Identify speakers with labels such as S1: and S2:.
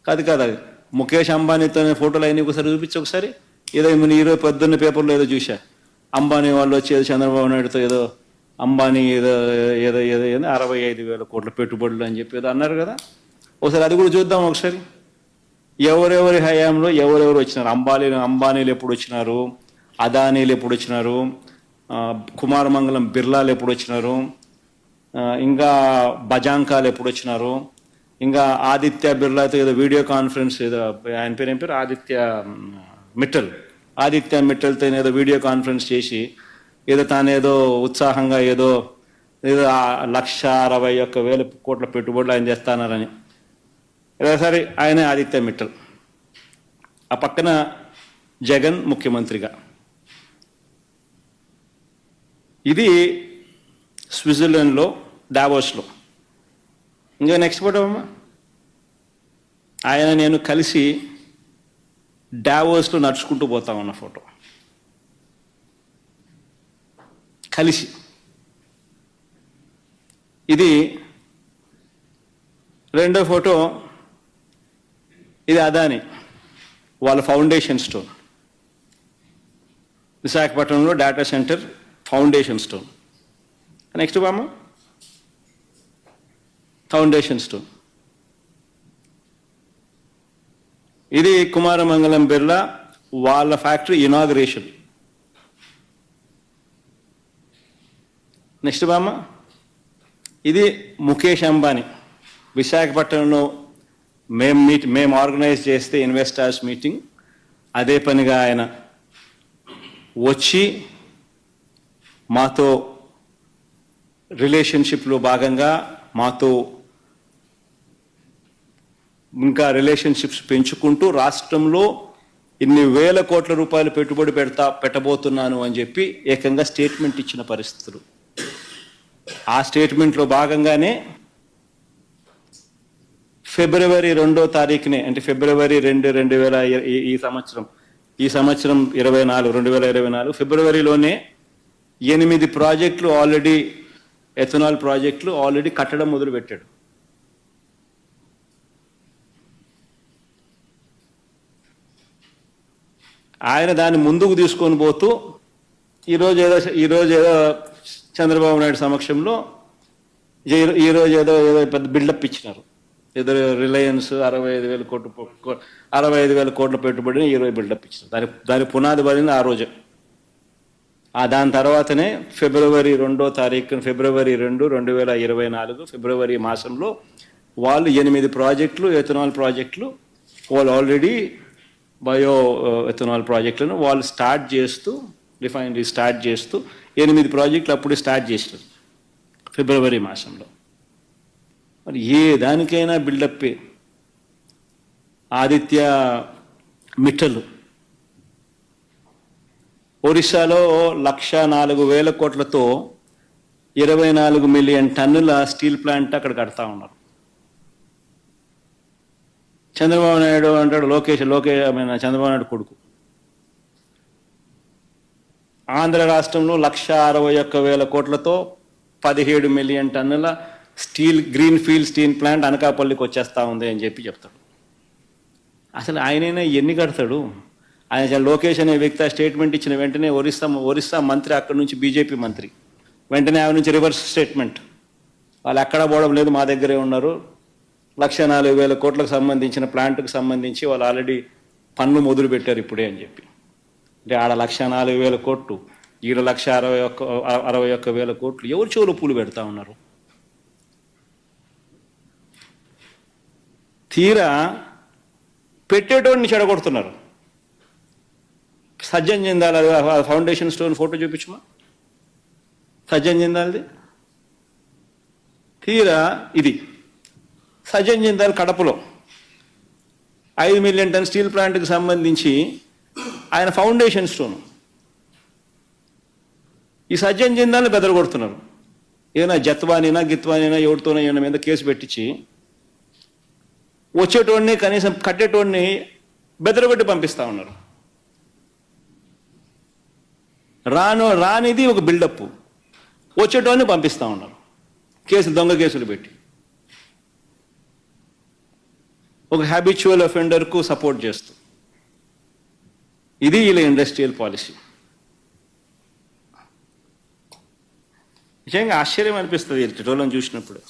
S1: కాదు కాదు, ముఖేష్ అంబానీతో ఫోటోలు అయినా ఒకసారి చూపించి ఒకసారి. ఏదో ఈరోజు పొద్దున్న పేపర్లో ఏదో చూసా, అంబానీ వాళ్ళు వచ్చి ఏదో చంద్రబాబు నాయుడుతో ఏదో అంబానీ ఏదో ఏదో ఏదో ఏదో 65,000 కోట్ల పెట్టుబడులు అని చెప్పి ఏదో అన్నారు కదా. ఒకసారి అది కూడా చూద్దాం ఒకసారి. ఎవరెవరి హయాంలో ఎవరెవరు వచ్చినారు, అంబానీలు ఎప్పుడు వచ్చినారు, అదానీలు ఎప్పుడు వచ్చినారు, కుమారమంగళం బిర్లాలు ఎప్పుడు వచ్చినారు, ఇంకా బజాంకాలు ఎప్పుడు వచ్చినారు, ఇంకా ఆదిత్య బిర్లాతో ఏదో వీడియో కాన్ఫరెన్స్ ఏదో ఆయన పేరు ఏం పేరు ఆదిత్య మిట్టల్తో ఏదో వీడియో కాన్ఫరెన్స్ చేసి ఏదో తానేదో ఉత్సాహంగా ఏదో 161,000 కోట్ల పెట్టుబడులు ఆయన చేస్తానారని. సరే, ఆయనే ఆదిత్య మిట్టల్. ఆ పక్కన జగన్ ముఖ్యమంత్రిగా. ఇది స్విట్జర్లాండ్లో డావోస్లో. ఇంకా నెక్స్ట్ ఫోటో అమ్మా. ఆయన నేను కలిసి డావోస్లో నడుచుకుంటూ పోతా ఉన్న ఫోటో కలిసి. ఇది రెండో ఫోటో. ఇది అదాని వాళ్ళ ఫౌండేషన్ స్టోన్, విశాఖపట్నంలో data centre foundation stone. Next బామ్మ, ఫౌండేషన్ స్టోన్. ఇది కుమారమంగళం బిర్లా వాళ్ళ ఫ్యాక్టరీ ఇనాగ్రేషన్. నెక్స్ట్ బామ్మ, ఇది ముఖేష్ అంబానీ విశాఖపట్నంలో మేము ఆర్గనైజ్ చేస్తే ఇన్వెస్టర్స్ మీటింగ్, అదే పనిగా ఆయన వచ్చి మాతో రిలేషన్షిప్లో భాగంగా మాతో ఇంకా రిలేషన్షిప్స్ పెంచుకుంటూ రాష్ట్రంలో ఇన్ని వేల కోట్ల రూపాయలు పెట్టుబడి పెట్టబోతున్నాను అని చెప్పి ఏకంగా స్టేట్మెంట్ ఇచ్చిన పరిస్థితులు. ఆ స్టేట్మెంట్లో భాగంగానే ఫిబ్రవరి 2వ తారీఖునే, అంటే ఫిబ్రవరి 2, ఈ సంవత్సరం 2024 ఫిబ్రవరిలోనే 8 ప్రాజెక్టులు ఆల్రెడీ, ఎథనాల్ ప్రాజెక్టులు ఆల్రెడీ కట్టడం మొదలుపెట్టాడు. ఆయన దాన్ని ముందుకు తీసుకొని పోతూ ఈరోజు ఏదో చంద్రబాబు నాయుడు సమక్షంలో ఈరోజు ఏదో పెద్ద బిల్డప్ ఇచ్చినారు. ఏదో రిలయన్స్ 65,000 కోట్ల పెట్టుబడిని ఈరోజు బిల్డప్ ఇచ్చినారు. దాని పునాది పడింది ఆ రోజు. దాని తర్వాతనే ఫిబ్రవరి 2వ తారీఖున, ఫిబ్రవరి 2, 2024 ఫిబ్రవరి మాసంలో వాళ్ళు 8 ప్రాజెక్టులు, ఎథనాల్ ప్రాజెక్టులు వాళ్ళు ఆల్రెడీ బయో ఎథనాల్ ప్రాజెక్టులను వాళ్ళు స్టార్ట్ చేస్తూ, రిఫైనరీ స్టార్ట్ చేస్తూ 8 ప్రాజెక్టులు అప్పుడే స్టార్ట్ చేసినారు ఫిబ్రవరి మాసంలో. మరి ఏ దానికైనా బిల్డప్. ఆదిత్య మిట్టల్ ఒరిస్సాలో 104,000 కోట్లతో 24 మిలియన్ టన్నుల స్టీల్ ప్లాంట్ అక్కడ కడతా ఉన్నారు. చంద్రబాబు నాయుడు అంటాడు, చంద్రబాబు నాయుడు కొడుకు ఆంధ్ర రాష్ట్రంలో 161,000 కోట్లతో 17 మిలియన్ టన్నుల గ్రీన్ ఫీల్డ్ స్టీల్ ప్లాంట్ అనకాపల్లికి వచ్చేస్తా ఉంది అని చెప్పి చెప్తాడు. అసలు ఆయనైనా ఎన్ని కడతాడు? ఆయన లోకేష్ అనే వ్యక్తి స్టేట్మెంట్ ఇచ్చిన వెంటనే ఒరిస్సా మంత్రి, అక్కడి నుంచి బీజేపీ మంత్రి, వెంటనే ఆయన నుంచి రివర్స్ స్టేట్మెంట్, వాళ్ళు ఎక్కడా పోవడం లేదు, మా దగ్గరే ఉన్నారు, 104,000 కోట్లకు సంబంధించిన ప్లాంట్కు సంబంధించి వాళ్ళు ఆల్రెడీ పన్ను మొదలు పెట్టారు ఇప్పుడే అని చెప్పి. అంటే ఆడ 104,000 కోట్లు, ఈడ 161,000 కోట్లు. ఎవరు చెవులు పూలు పెడతా ఉన్నారు? తీరా పెట్టేటోడిని చెడగొడుతున్నారు. Sajjan Jindal foundation stone photo చూపించమా, సజ్జన్ జిందాల్ది. తీరా ఇది సజ్జన్ జిందాల్ కడపలో 5 మిలియన్ టన్ స్టీల్ ప్లాంట్కి సంబంధించి ఆయన ఫౌండేషన్ స్టోన్. ఈ సజ్జన్ జిందాల్ని బెదరగొడుతున్నారు. ఏదైనా గిత్వానీనా ఎవరితోనో ఈయన మీద కేసు పెట్టించి వచ్చేటోడిని, కనీసం కట్టేటోడిని బెదరగొట్టి పంపిస్తా ఉన్నారు. రానిది ఒక బిల్డప్, వచ్చేటోడిని పంపిస్తా ఉన్నారు దొంగ కేసులు పెట్టి. ఒక హ్యాబిచువల్ అఫెండర్కు సపోర్ట్ చేస్తూ. ఇది ఇలా ఇండస్ట్రియల్ పాలసీ. నిజంగా ఆశ్చర్యం అనిపిస్తుంది వీళ్ళని చూసినప్పుడు.